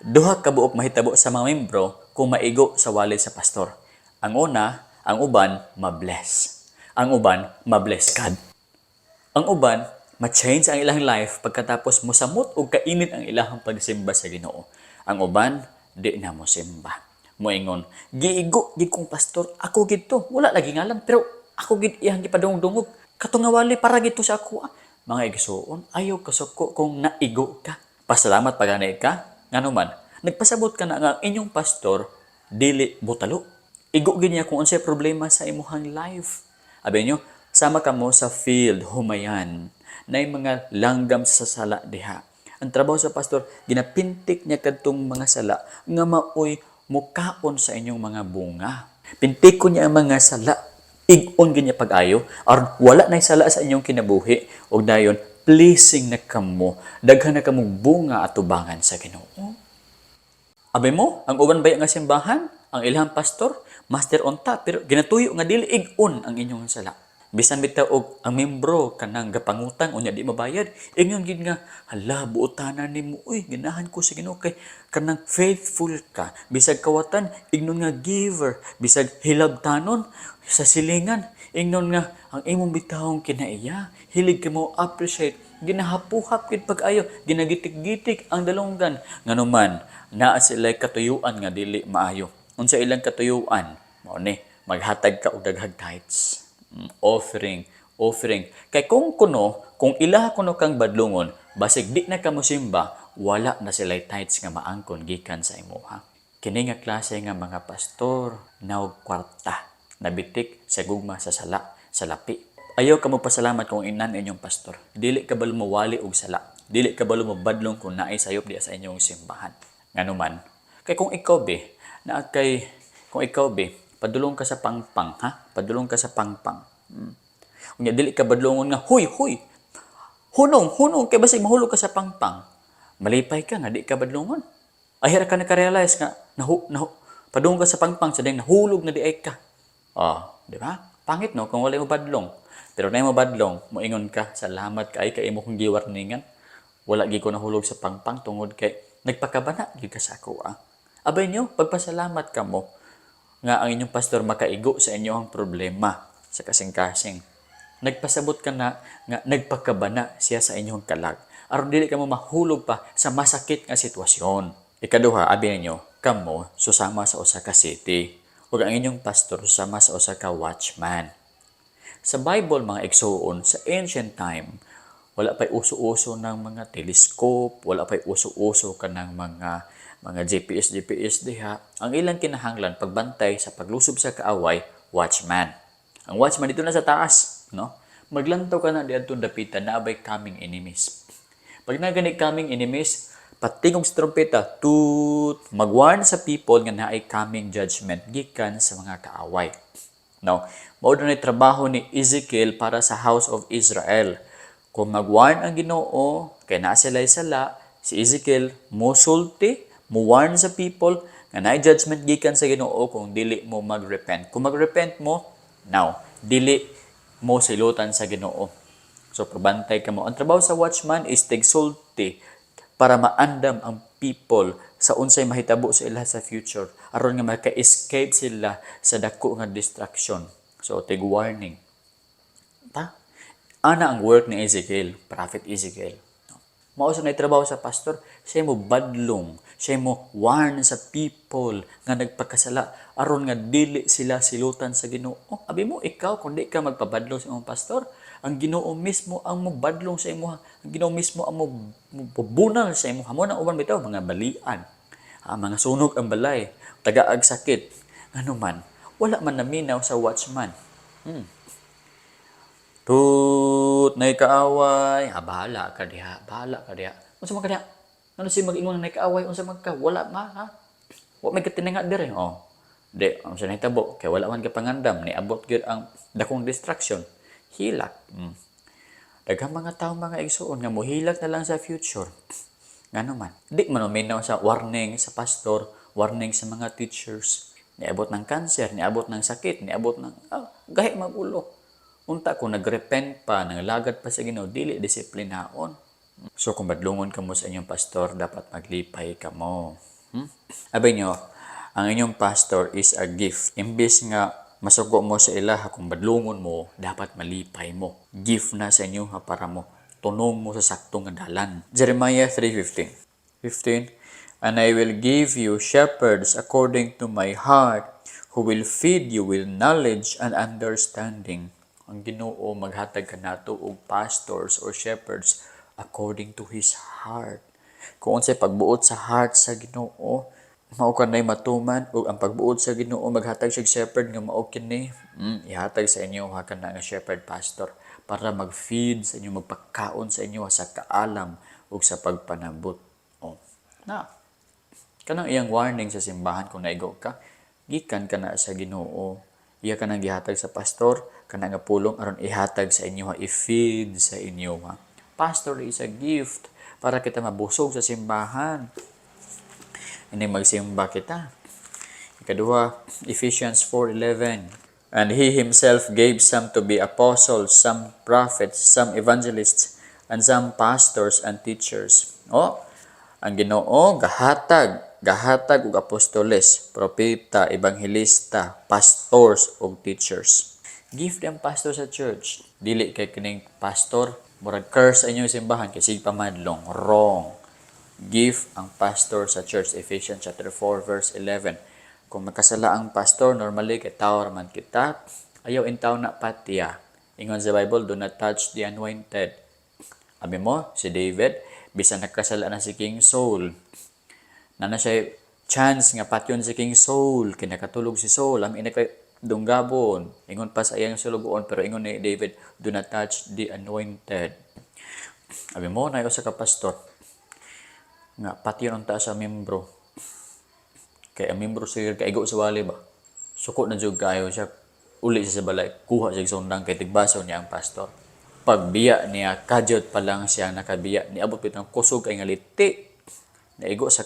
Duha ka buok mahitabo sa mga membro kung maigo sa wallet sa pastor. Ang una, ang uban mabless. Ang uban mabless kad. Ang uban ma-change ang ilang life pagkatapos mosamot og kainit ang ilahang pagsimba sa Ginoo. Ang uban di na mo simba. Moingon, giigo gid kong pastor, ako gid to. Wala lagi ngalan pero ako gid iyang gipadungog-dungog. Kato nga wali para gid to sa ako. Mga igsuon, ayaw kasuko kung naigo ka. Pasalamat pagani ka, ngano man. Nagpasabot ka na nga inyong pastor dili butalo. Igo gid niya kung unsay problema sa imuhang life. Abi nyo, sama ka mo sa field humayan na mga langgam sa sala diha. Ang trabaho sa pastor, ginapintik niya kadtong mga sala nga maoy mukaon sa inyong mga bunga. Pintikon niya ang mga sala, igon ganyan pag-ayo, aron wala na sala sa inyong kinabuhi, o dayon, pleasing na kamo, daghan na kamong bunga at tubangan sa Ginoo. Abay mo, ang uban baya nga simbahan, ang ilahang pastor, master unta, pero ginatuyo nga dili igon ang inyong sala. Bisan bitaw og ang membro kanang gapangutang unya di mabayad, ingon gid nga hala buotanan nimo, uy ganahan ko sa Ginoo kay kanang faithful ka. Bisag kawatan ingnon nga giver, bisag hilabtanon sa silingan ingnon nga ang imong bitahong kinaiya, hilig ka mo appreciate, ginahapuhap gid pag-ayo, ginagitik-gitik ang dalunggan. Nganuman naa sila'y katuyuan nga dili maayo. Unsa ilang katuyuan? Mao ni maghatag ka og daghang tithes. Offering. Kay kung kung ilaha kuno kang badlungon, basig di na ka mosimba, wala na sila'y tithes nga maangkon gikan sa imuha. Kini nga klase nga mga pastor, naog kwarta, nabitik sa gugma sa sala, sa lapi. Ayaw ka mo pasalamat kung inan inyong pastor. Dili ka balo mawali og sala. Dili ka balo mabadlong kung naay sayop di sa inyong simbahan. Nganuman, kay kung ikaw padulong ka sa pangpang, ha? Padulong ka sa pangpang. Unya dili ka badlongon nga, huy, hunong, kay basig mahulog ka sa pangpang. Malipay ka nga, di ka badlongon. Ahira ka nakarealize nga, padulong ka sa pangpang, sadeng nahulog na di ay ka. Di ba? Pangit no, kung wala mo badlong. Pero na mo badlong, moingon ka, salamat kay imo kong giwarningan. Wala gi ko nahulog sa pangpang tungod kay nagpakabana gyud ka sa ako. Abay nyo, pagpasalamat ka mo nga ang inyong pastor makaigo sa inyong problema sa kasing-kasing. Nagpasabot ka na nga nagpakabana siya sa inyong kalag. Aron dili ka mo mahulog pa sa masakit nga sitwasyon. Ikaduha, abi ninyo, kamo susama sa usa ka city. Ug ang inyong pastor susama sa usa ka watchman. Sa Bible, mga igsuon, sa ancient time, wala pa'y uso-uso ng mga telescope, wala pa'y uso-uso ka ng mga GPS diha. Ang ilang kinahanglan pagbantay sa paglusob sa kaaway, watchman. Ang watchman dito na sa taas, no? Maglantaw ka na diadtong dapitan na abay coming enemies. Pag nagani coming enemies, patingog sa trompeta, tut, magwarn sa people nga naay coming judgment gikan sa mga kaaway. Now, mao na trabaho ni Ezekiel para sa house of Israel. Kung mag-warn ang Ginoo, kay naa sila'y sala, si Ezekiel mosulti, mo-warn sa people, nga naay judgment gikan sa Ginoo kung dili mo mag-repent. Kung mag-repent mo, now, dili mo silutan sa Ginoo. So, probantay ka mo. Ang trabaho sa watchman is tigsulti para maandam ang people sa unsay mahitabo sa ila sa future. Aron nga maka-escape sila sa dako nga distraction. So, tig-warning. Ana ang work ni Ezekiel, Prophet Ezekiel. Mauso na trabaho sa pastor, siya mo badlong, siya mo warn sa people nga nagpakasala, aron nga dili sila silutan sa Ginoo. Abi mo, ikaw, kung di ka magpabadlong sa imong pastor, ang Ginoo mismo ang mobadlong sa imo, ang Ginoo mismo ang mobunal sa imo. Hamo na uban bitaw, mga balian, mga sunog ang balay, tagaag sakit, ano man, wala man naminaw sa watchman. Tut, nay kaaway. Bahala ka diha. Unsa man ka diha? Ano si mag-ingon nay kaaway? Unsa man ka? Wala ma, ha? Wa may katinanga dire. Di, unsa nahitabo? Kay wala man ka pangandam. Niabot gyud ang dakong distraction. Hilak. Daghang mga tawo mga igsuon nga mohilak na lang sa future. Ngano man. Di man minaw sa warning sa pastor, warning sa mga teachers. Niabot ng cancer, niabot ng sakit, niabot ng gahi magulo. Unta kung nagrepent pa, nanglagad pa sa Ginoo, dili disiplinaon. So kung badlungon ka mo sa inyong pastor, dapat maglipay ka mo. Abi nyo, ang inyong pastor is a gift. Imbis nga masugo mo sa ilaha kung badlungon mo, dapat malipay mo. Gift na sa inyo ha para mo tunong mo sa saktong nga dalan. Jeremiah 3:15. 15. And I will give you shepherds according to my heart, who will feed you with knowledge and understanding. Ang Ginoo maghatag kanato og pastors or shepherds according to His heart. Kung unsay pagbuot sa heart sa Ginoo, mao kanay matuman ug ang pagbuot sa Ginoo maghatag sig shepherd nga mao kini. Ihatag sa inyo ha kana nga shepherd pastor para mag-feed sa inyo, magpakaon sa inyo sa kaalam ug sa pagpanabot. Na kanang iyang warning sa simbahan kung naigo ka, gikan kana sa Ginoo. Iya kanang gihatag sa pastor kana nga pulong aron ihatag sa inyo ha, i-feed sa inyo ha. Pastor is a gift para kita mabusog sa simbahan. Ini magsimba kita. Ikaduha, Ephesians 4:11. And He Himself gave some to be apostles, some prophets, some evangelists, and some pastors and teachers. Ang Ginoo gahatag og apostoles, propeta, evangelista, pastors ug teachers. Give them pastor sa church. Dili kay kining pastor murag curse sa inyong simbahan kay sig pamadlong. Wrong. Give ang pastor sa church. Ephesians chapter 4 verse 11. Kung makasala ang pastor, normally kay tao man kita, ayaw intaw na patya. Ingon sa Bible, do not touch the anointed. Abi mo, si David, bisan nagkasala na si King Saul. Na siya chance nga patyon si King Saul, kinakatulog si Saul, ang ina kay dunggabon. Ingon pa sa iyang sulugoon, pero ingon ni David, do not touch the anointed. Abi mo, na sa kapastor, nga patyon ang taas sa membro. Kaya ang membro siya kaigo sa wali ba? Suko na jud kayo siya. Uli siya sa balay. Kuha siya sundang kay tigbaso niya ang pastor. Pagbiya niya, kadyot pa lang siya nakabiya. Niabot pitang kusog kay nga liti. Naigo sa